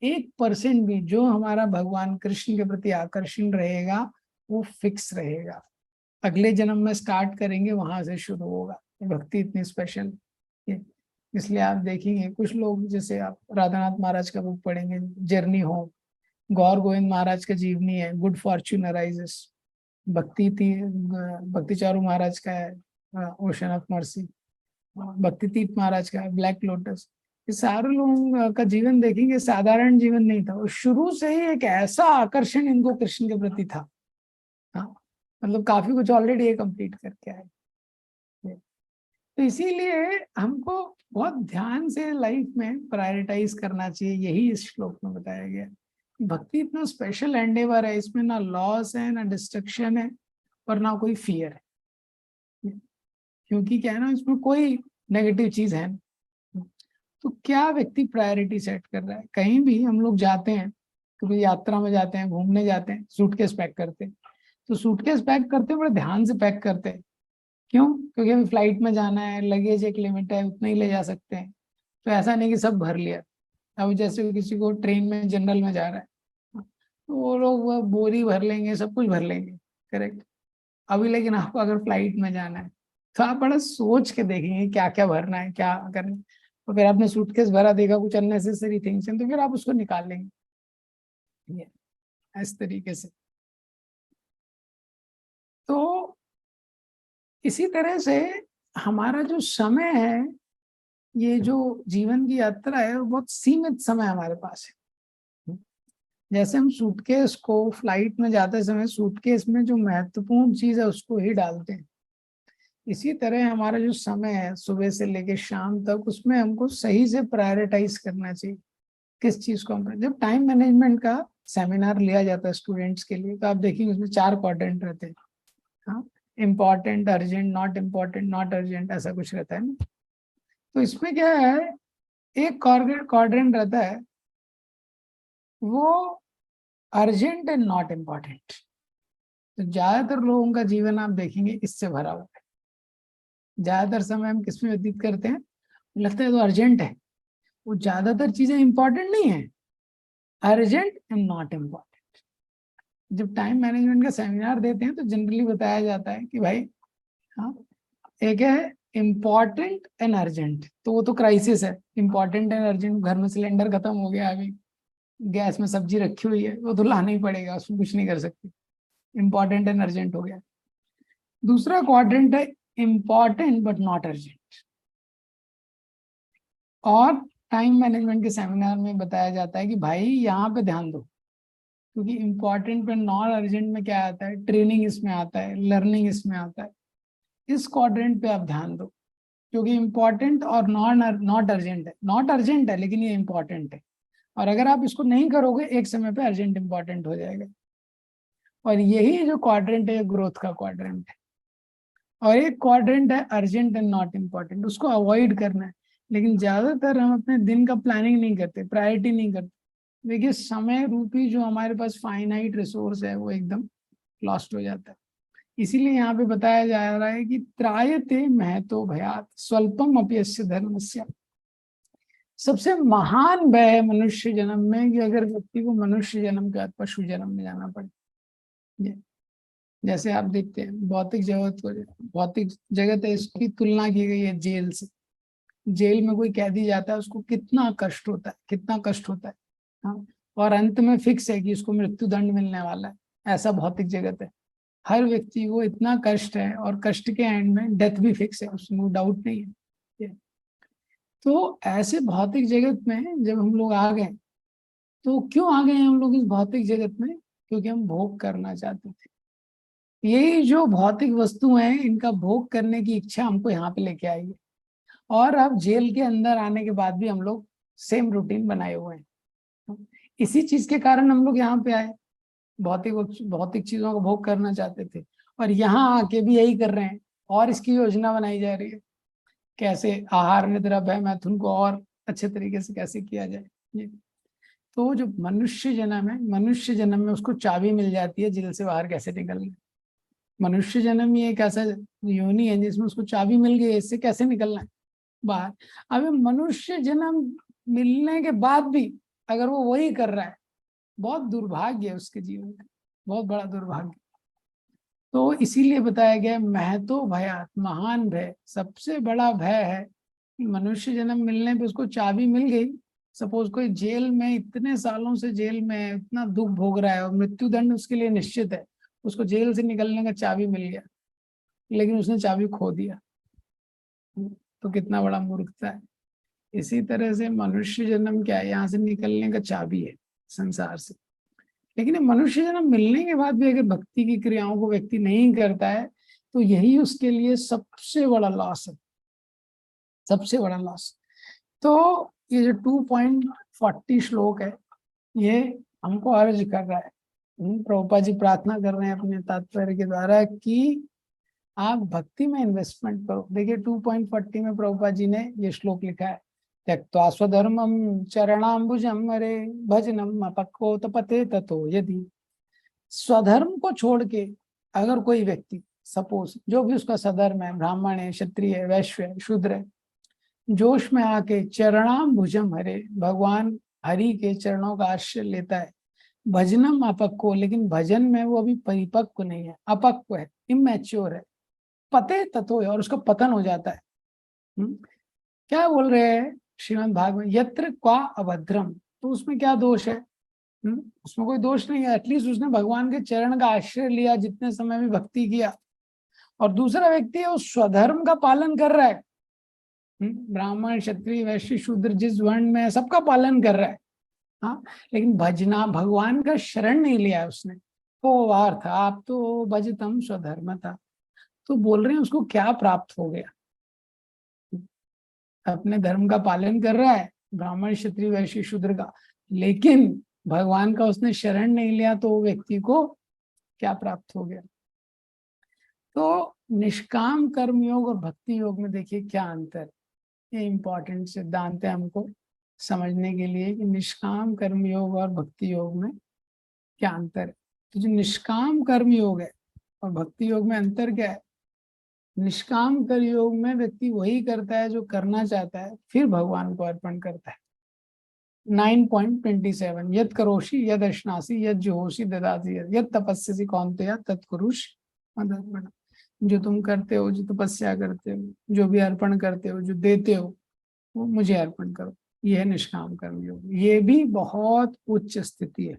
1% भी जो हमारा भगवान कृष्ण के प्रति आकर्षण रहेगा वो फिक्स रहेगा। अगले जन्म में स्टार्ट करेंगे वहां से शुरू होगा। भक्ति इतनी स्पेशल है, इसलिए आप देखेंगे कुछ लोग, जैसे आप राधानाथ महाराज का बुक पढ़ेंगे, जर्नी होम, गौर गोविंद महाराज का जीवनी है, गुड फॉर्च्यून अराइजेस, भक्ति चारू महाराज का है ओशन ऑफ मर्सी, भक्ति तीर्थ महाराज का है ब्लैक लोटस। ये सारे लोगों का जीवन देखेंगे, साधारण जीवन नहीं था, और शुरू से ही एक ऐसा आकर्षण इनको कृष्ण के प्रति था। हाँ, मतलब काफी कुछ ऑलरेडी ये कंप्लीट करके आए। तो इसीलिए हमको बहुत ध्यान से लाइफ में प्रायोरिटाइज करना चाहिए, यही इस श्लोक में बताया गया। भक्ति इतना स्पेशल एंडेवर है, इसमें ना लॉस है, ना डिस्ट्रक्शन है, और ना कोई फियर है। क्योंकि क्या है ना, इसमें कोई नेगेटिव चीज है नहीं। तो क्या व्यक्ति प्रायोरिटी सेट कर रहा है, कहीं भी हम लोग जाते हैं, कभी यात्रा में जाते हैं, घूमने जाते हैं, सूटकेस पैक करते हैं, तो सूटकेस पैक करते हैं बड़े ध्यान से पैक करते हैं। क्यों? क्योंकि हमें फ्लाइट में जाना है, लगेज एक लिमिट है, उतना ही ले जा सकते हैं। तो ऐसा नहीं कि सब भर लिया। अब जैसे किसी को ट्रेन में जनरल में जा रहा है तो वो लोग वह बोरी भर लेंगे, सब कुछ भर लेंगे। करेक्ट। अभी लेकिन आपको अगर फ्लाइट में जाना है तो आप बड़ा सोच के देखेंगे क्या क्या भरना है, क्या करना है। तो फिर आपने सूटकेस भरा, देखा कुछ अननेसेसरी थिंग्स हैं, तो फिर आप उसको निकाल लेंगे। इस तरीके से। तो इसी तरह से हमारा जो समय है, ये जो जीवन की यात्रा है, वो बहुत सीमित समय हमारे पास है। जैसे हम सूटकेस को फ्लाइट में जाते समय सूटकेस में जो महत्वपूर्ण चीज है उसको ही डालते हैं, इसी तरह हमारा जो समय है सुबह से लेकर शाम तक, उसमें हमको सही से प्रायोरिटाइज करना चाहिए किस चीज को हम। जब टाइम मैनेजमेंट का सेमिनार लिया जाता है स्टूडेंट्स के लिए, तो आप देखेंगे उसमें 4 क्वाड्रेंट रहते हैं। हाँ, important, urgent, not important, not urgent, ऐसा कुछ रहता है ना। तो इसमें क्या है, एक क्वाड्रेंट रहता है वो अर्जेंट एंड नॉट इम्पॉर्टेंट। तो ज्यादातर लोगों का जीवन आप देखेंगे इससे भरा हुआ है। ज्यादातर समय हम किसमें व्यतीत करते हैं, लगता है तो अर्जेंट है, वो ज्यादातर चीजें इंपॉर्टेंट नहीं है, अर्जेंट एंड नॉट इम्पॉर्टेंट। जब टाइम मैनेजमेंट का सेमिनार देते हैं तो जनरली बताया जाता है कि भाई, हाँ, एक है इम्पोर्टेंट एंड अर्जेंट, तो वो तो क्राइसिस है। इम्पोर्टेंट एंड अर्जेंट, घर में सिलेंडर खत्म हो गया, अभी गैस में सब्जी रखी हुई है, वो तो लाना ही पड़ेगा, उसमें कुछ नहीं कर सकते। इम्पोर्टेंट एंड अर्जेंट हो गया। दूसरा क्वाड्रेंट है इम्पोर्टेंट बट नॉट अर्जेंट। और टाइम मैनेजमेंट के सेमिनार में बताया जाता है कि भाई यहाँ पे ध्यान दो, क्योंकि इम्पोर्टेंट पे नॉन अर्जेंट में क्या आता है, ट्रेनिंग इसमें आता है, लर्निंग इसमें आता है। इस क्वाड्रेंट पे आप ध्यान दो, क्योंकि इम्पोर्टेंट और नॉट अर्जेंट है, नॉट अर्जेंट है लेकिन ये इम्पोर्टेंट है। और अगर आप इसको नहीं करोगे एक समय पे अर्जेंट इम्पोर्टेंट हो जाएगा। और यही जो क्वाड्रेंट है ये ग्रोथ का क्वाड्रेंट है। और एक क्वाड्रेंट है अर्जेंट एंड नॉट इम्पोर्टेंट, उसको अवॉइड करना है। लेकिन ज्यादातर हम अपने दिन का प्लानिंग नहीं करते, प्रायोरिटी नहीं करते। देखिए समय रूपी जो हमारे पास फाइनाइट रिसोर्स है वो एकदम लॉस्ट हो जाता है। इसीलिए यहाँ पे बताया जा रहा है कि त्रायते महतो भयात स्वल्पम अपयस्य धर्मस्य। सबसे महान भय है मनुष्य जन्म में कि अगर व्यक्ति को मनुष्य जन्म के बाद पशु जन्म में जाना पड़े। जैसे आप देखते हैं भौतिक जगत को, भौतिक जगत है इसकी तुलना की गई है जेल से। जेल में कोई कैदी जाता है उसको कितना कष्ट होता है, कितना कष्ट होता है। हाँ, और अंत में फिक्स है कि उसको मृत्यु दंड मिलने वाला है। ऐसा भौतिक जगत है, हर व्यक्ति को इतना कष्ट है और कष्ट के एंड में डेथ भी फिक्स है, उसमें डाउट नहीं है। तो ऐसे भौतिक जगत में जब हम लोग आ गए, तो क्यों आ गए हम लोग इस भौतिक जगत में? क्योंकि हम भोग करना चाहते थे। यही जो भौतिक वस्तु हैं इनका भोग करने की इच्छा हमको यहाँ पे लेके आई है। और अब जेल के अंदर आने के बाद भी हम लोग सेम रूटीन बनाए हुए हैं। इसी चीज के कारण हम लोग यहाँ पे आए, भौतिक भौतिक चीजों का भोग करना चाहते थे, और यहाँ आके भी यही कर रहे हैं। और इसकी योजना बनाई जा रही है, कैसे आहार निद्रा भय मैथुन को और अच्छे तरीके से कैसे किया जाए। ये तो जो मनुष्य जन्म है, मनुष्य जन्म में उसको चाबी मिल जाती है जेल से बाहर कैसे निकलना। मनुष्य जन्म ही एक ऐसा योनि है जिसमें उसको चाबी मिल गई है इससे कैसे निकलना है बाहर। अब मनुष्य जन्म मिलने के बाद भी अगर वो वही कर रहा है, बहुत दुर्भाग्य है उसके जीवन का, बहुत बड़ा दुर्भाग्य। तो इसीलिए बताया गया महतो भयात, महान भय, सबसे बड़ा भय है कि मनुष्य जन्म मिलने पे उसको चाबी मिल गई। सपोज कोई जेल में इतने सालों से जेल में इतना दुख भोग रहा है और मृत्यु दंड उसके लिए निश्चित है, उसको जेल से निकलने का चाबी मिल गया लेकिन उसने चाबी खो दिया, तो कितना बड़ा मूर्खता है। इसी तरह से मनुष्य जन्म क्या है, यहाँ से निकलने का चाबी है संसार से। लेकिन मनुष्य जन्म मिलने के बाद भी अगर भक्ति की क्रियाओं को व्यक्ति नहीं करता है तो यही उसके लिए सबसे बड़ा लॉस है, सबसे बड़ा लॉस। तो ये जो 2.40 श्लोक है ये हमको अर्ज कर रहा है, प्रभुपाद जी प्रार्थना कर रहे हैं अपने तात्पर्य के द्वारा कि आप भक्ति में इन्वेस्टमेंट करो। देखिए 2.40 में प्रभुपाद जी ने ये श्लोक लिखा है, त्यक्त्वा स्वधर्मम चरणाम्बुजम अरे भजनम अपक्को तपते ततो यदि। स्वधर्म को छोड़ के अगर कोई व्यक्ति, सपोज जो भी उसका सधर्म है, ब्राह्मण है, क्षत्रिय है, वैश्य है, शूद्र है, जोश में आके चरणाम्बुजम हरे, भगवान हरि के चरणों का आश्रय लेता है, भजनम अपक्को, लेकिन भजन में वो अभी परिपक्व नहीं है, अपक्व है, इमैच्योर है, पते तत्व है, और उसका पतन हो जाता है। क्या बोल रहे हैं श्रीमद् भागवत, यत्र क्वा अभद्रम, तो उसमें क्या दोष है? उसमें कोई दोष नहीं है, एटलीस्ट उसने भगवान के चरण का आश्रय लिया, जितने समय भी भक्ति किया। और दूसरा व्यक्ति है वो स्वधर्म का पालन कर रहा है, ब्राह्मण क्षत्रिय वैश्य शूद्र जिस वर्ण में सबका पालन कर रहा है, हाँ, लेकिन भजना भगवान का शरण नहीं लिया है उसने। वो वार था आप तो भजतम स्वधर्म था, तो बोल रहे हैं उसको क्या प्राप्त हो गया? अपने धर्म का पालन कर रहा है, ब्राह्मण क्षत्रिय वैश्य शूद्र का, लेकिन भगवान का उसने शरण नहीं लिया, तो वो व्यक्ति को क्या प्राप्त हो गया? तो निष्काम कर्म योग और भक्ति योग में देखिए क्या अंतर, ये इंपॉर्टेंट सिद्धांत है हमको समझने के लिए कि निष्काम कर्म योग और भक्ति योग में क्या अंतर है। तो जो निष्काम कर्म योग है और भक्ति योग में अंतर क्या है? निष्काम कर्म योग में व्यक्ति वही करता है जो करना चाहता है, फिर भगवान को अर्पण करता है। 9.27 यद करोषि यद अश्नासी यद जुहोषि ददासी यद तपस्यसि कौन्तेय तत्कुरुष मदर्पणम्। जो तुम करते हो, जो तपस्या करते हो, जो भी अर्पण करते हो, जो देते हो, वो मुझे अर्पण करो। ये है निष्काम कर्म योग। ये भी बहुत उच्च स्थिति है।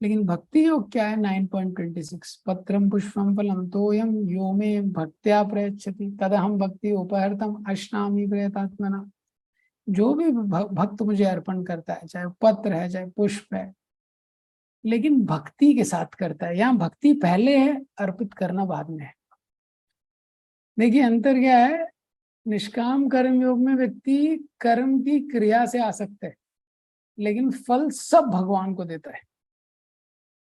लेकिन भक्ति योग क्या है? 9.26 पत्रम पुष्पम फलम तोयम यो मे भक्त्या प्रयच्छति तदहम भक्ति उपहर्तम अश्नामि प्रयतात्मना। जो भी भक्त मुझे अर्पण करता है, चाहे पत्र है चाहे पुष्प है, लेकिन भक्ति के साथ करता है। यहाँ भक्ति पहले है, अर्पित करना बाद में है। देखिए अंतर क्या है? निष्काम कर्म योग में व्यक्ति कर्म की क्रिया से आसक्त है, लेकिन फल सब भगवान को देता है।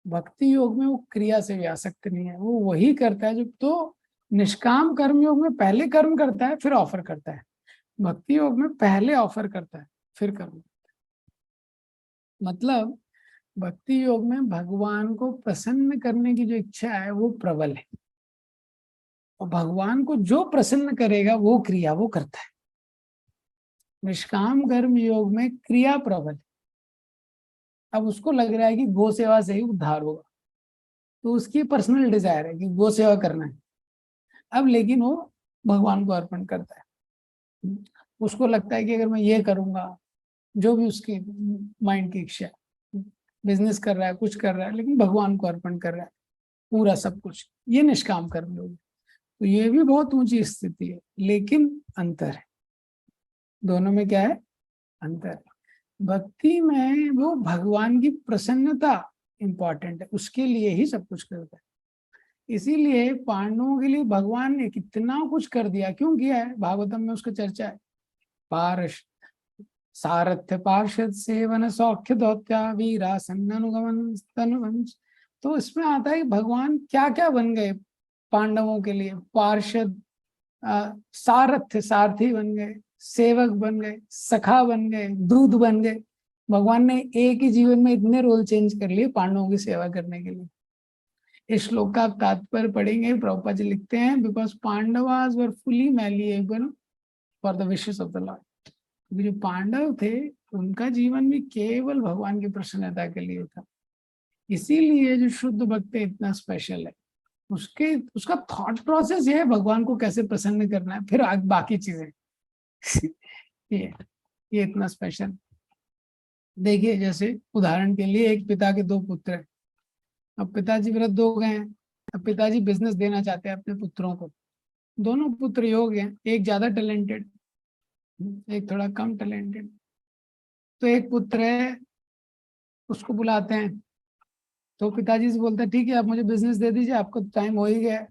भक्ति योग में वो क्रिया से भी आसक्त नहीं है, वो वही करता है जो, तो निष्काम कर्म योग में पहले कर्म करता है फिर ऑफर करता है। भक्ति योग में पहले ऑफर करता है फिर कर्म। मतलब भक्ति योग में भगवान को प्रसन्न करने की जो इच्छा है वो प्रबल है, और भगवान को जो प्रसन्न करेगा वो क्रिया वो करता है। निष्काम कर्म योग में क्रिया प्रबल है। अब उसको लग रहा है कि गो सेवा से ही उद्धार होगा, तो उसकी पर्सनल डिजायर है कि गो सेवा करना है। अब लेकिन वो भगवान को अर्पण करता है। उसको लगता है कि अगर मैं ये करूंगा, जो भी उसकी माइंड की इच्छा है, बिजनेस कर रहा है, कुछ कर रहा है, लेकिन भगवान को अर्पण कर रहा है पूरा सब कुछ, ये निष्काम कर्म योग। तो ये भी बहुत ऊंची स्थिति है, लेकिन अंतर है दोनों में। क्या है अंतर? भक्ति में वो भगवान की प्रसन्नता इंपॉर्टेंट है, उसके लिए ही सब कुछ करता है। इसीलिए पांडवों के लिए भगवान ने कितना कुछ कर दिया। क्यों किया है? भागवतम में उसका चर्चा है। पार्ष सारथ्य पार्षद सेवन सौख्य दौत्या वीरा सन्ननुगमन तनुवंश। तो इसमें आता है कि भगवान क्या क्या बन गए पांडवों के लिए। पार्षद, सारथ्य सारथी बन गए, सेवक बन गए, सखा बन गए, दूध बन गए। भगवान ने एक ही जीवन में इतने रोल चेंज कर लिए पांडवों की सेवा करने के लिए। इस श्लोक का तात्पर्य पढ़ेंगे, प्रभुपाद जी लिखते हैं, because Pandavas were fully malleable for the wishes of the Lord. जो पांडव थे उनका जीवन भी केवल भगवान की प्रसन्नता के लिए था। इसीलिए जो शुद्ध भक्त है इतना स्पेशल है। उसका थॉट प्रोसेस ये है भगवान को कैसे प्रसन्न करना है, फिर बाकी चीजें ये इतना स्पेशल। देखिए जैसे उदाहरण के लिए एक पिता के दो पुत्र हैं। अब पिताजी वृद्ध हो गए हैं, अब पिताजी बिजनेस देना चाहते हैं अपने पुत्रों को। दोनों पुत्र योग्य हैं, एक ज्यादा टैलेंटेड, एक थोड़ा कम टैलेंटेड। तो एक पुत्र है, उसको बुलाते हैं, तो पिताजी से बोलते हैं ठीक है आप मुझे बिजनेस दे दीजिए, आपको टाइम हो ही गया है।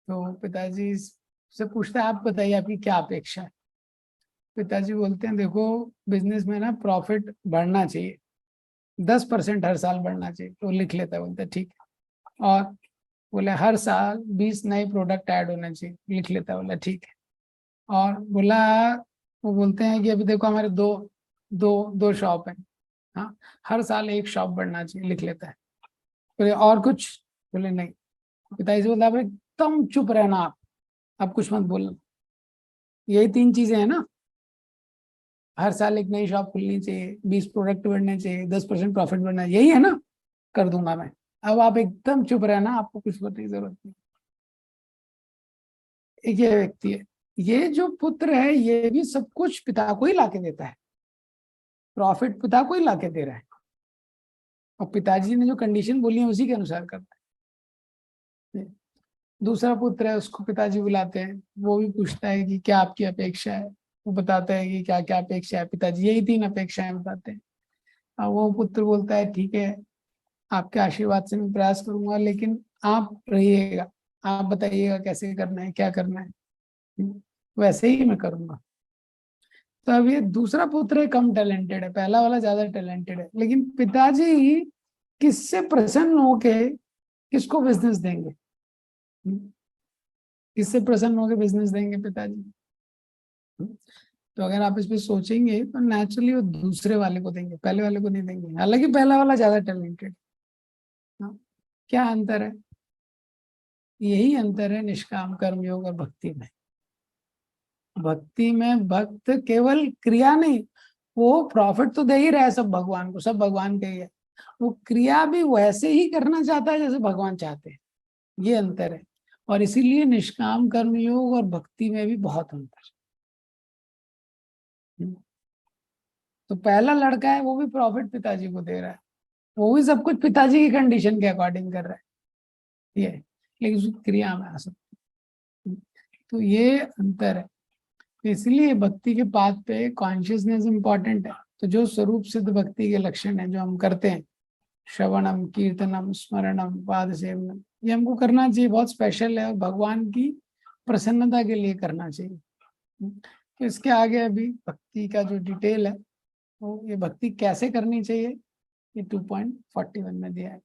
तो पिताजी से पूछते हैं आप बताइए आपकी क्या अपेक्षा है। पिताजी बोलते हैं देखो बिजनेस में ना प्रॉफिट बढ़ना चाहिए, 10% हर साल बढ़ना चाहिए। तो लिख लेता है, बोलते ठीक है। और बोले हर साल 20 नए प्रोडक्ट ऐड होने चाहिए, लिख लेता है, बोला ठीक है। और बोला, वो बोलते हैं कि अभी देखो हमारे दो दो दो शॉप है, हाँ, हर साल एक शॉप बढ़ना चाहिए, लिख लेता है। बोले और कुछ? बोले नहीं। पिताजी से बोलता है एकदम चुप रहना आप कुछ मत बोलना। यही 3 चीजें हैं ना, हर साल एक नई शॉप खुलनी चाहिए, 20 प्रोडक्ट बढ़ने चाहिए, 10% प्रॉफिट बढ़ना, यही है ना, कर दूंगा मैं। अब आप एकदम चुप रहना, आपको कुछ करने की जरूरत नहीं। एक ये व्यक्ति है, ये जो पुत्र है ये भी सब कुछ पिता को ही लाके देता है, प्रॉफिट पिता को ही लाके दे रहा है, और पिताजी ने जो कंडीशन बोली है उसी के अनुसार करता है। दूसरा पुत्र है, उसको पिताजी बुलाते हैं, वो भी पूछता है कि क्या आपकी अपेक्षा है। वो बताता है कि क्या क्या अपेक्षा है। पिताजी यही 3 अपेक्षाएं बताते हैं। और वो पुत्र बोलता है ठीक है आपके आशीर्वाद से मैं प्रयास करूंगा, लेकिन आप रहिएगा, आप बताइएगा कैसे करना है, क्या करना है, वैसे ही मैं करूंगा। तो अब ये दूसरा पुत्र है कम टैलेंटेड है, पहला वाला ज्यादा टैलेंटेड है, लेकिन पिताजी किससे प्रसन्न होके किसको बिजनेस देंगे? किससे प्रसन्न होके बिजनेस देंगे पिताजी? तो अगर आप इस पे सोचेंगे तो नेचुरली वो दूसरे वाले को देंगे, पहले वाले को नहीं देंगे, हालांकि पहला वाला ज्यादा टैलेंटेड। क्या अंतर है? यही अंतर है निष्काम कर्म योग और भक्ति में। भक्ति में भक्त केवल क्रिया नहीं, वो प्रॉफिट तो दे ही रहा है सब भगवान को, सब भगवान के ही है, वो क्रिया भी वैसे ही करना चाहता है जैसे भगवान चाहते हैं। ये अंतर है। और इसीलिए निष्काम कर्म योग और भक्ति में भी बहुत अंतर है। तो पहला लड़का है वो भी प्रॉफिट पिताजी को दे रहा है, वो भी सब कुछ पिताजी की कंडीशन के अकॉर्डिंग कर रहा है, ये लेकिन उसकी क्रिया में आ सकती है। तो ये अंतर है। तो इसलिए भक्ति के पाथ पे कॉन्शियसनेस इंपॉर्टेंट है। तो जो स्वरूप सिद्ध भक्ति के लक्षण है जो हम करते हैं, श्रवणम, कीर्तनम, स्मरणम, पाद सेवनम, ये हमको करना चाहिए, बहुत स्पेशल है और भगवान की प्रसन्नता के लिए करना चाहिए। तो इसके आगे अभी भक्ति का जो डिटेल है, तो ये भक्ति कैसे करनी चाहिए ये 2.41 में दिया है।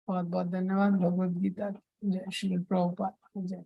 बहुत बहुत धन्यवाद। भगवद गीता जय श्री प्रभुपाद जय।